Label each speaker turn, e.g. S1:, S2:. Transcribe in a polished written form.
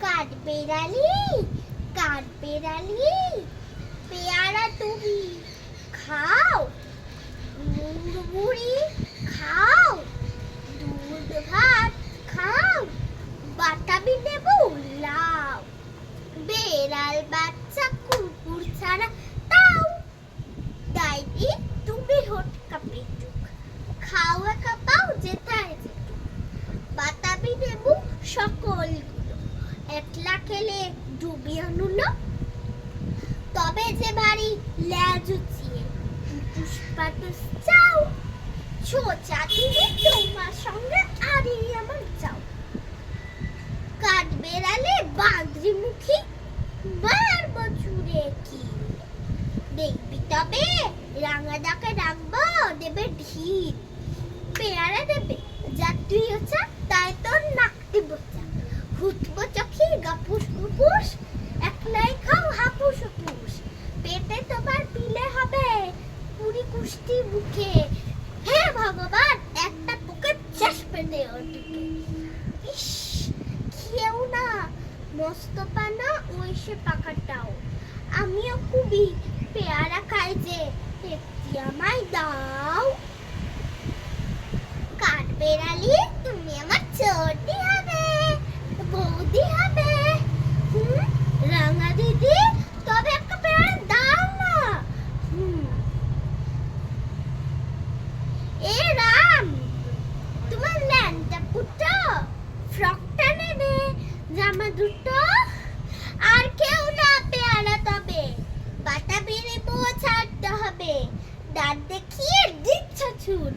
S1: কাঠবেড়ালি কাঠবেড়ালি পেয়ারা তুমি খাও, মুড়মুড়ি খাও, দুধ ভাত খাও, বাতাবি লেবু লাও, বেড়াল বাচ্চা কুকুর ছাড়া তাও, ডাইনি তুমি হটকা পেটুক, খাও একা পাও যেথায় যেটুক, বাতাবি লেবু সকলগুলো একলা খেলে ডুবিয়ে নুলো, তবে যে ভারী লেজ উচিয়ে পুষ্পাটুস চাও, ছোচা দিদি তোমার সঙ্গে আরে আমার যাও, কাঠবেড়ালে বাঁদরি মুখী মারব চুরে কি, দেখবি তবে রাঙা ডাকে রাখবো দেবে ঢিল, পেয়ারা দেবে যা তুই হচ্ছে তাই তোর নাকটি বোচা, হুতবো চোখে গাপুস গুপুস একলাই খাও হাপুস হুপুস, পেটে তোমার পিলে হবে পুরি কুষ্টি মুখে, হে ভগবান একটা পোকে চাষ পেতে ওদিকে, ইস খেও না মস্ত পানা ওই সে পাকাটাও, আমিও খুবই পেয়ারা খাই যে একটি আমায় দাও, কাঠবেড়ালি তুমি আমার চটি হবে, বৌদি হবে, রাঙা দিদি তবে একটা পেয়ারা দাও না, এ রাম তোমার ল্যাংটা পুটো ফ্রকটা নেবে, জামা দুটো আর কেউ না পেয়ারা তবে, বাতাবি লেবু ছাড়তে হবে, দাঁত দেখিয়ে দিচ্ছ ছুট।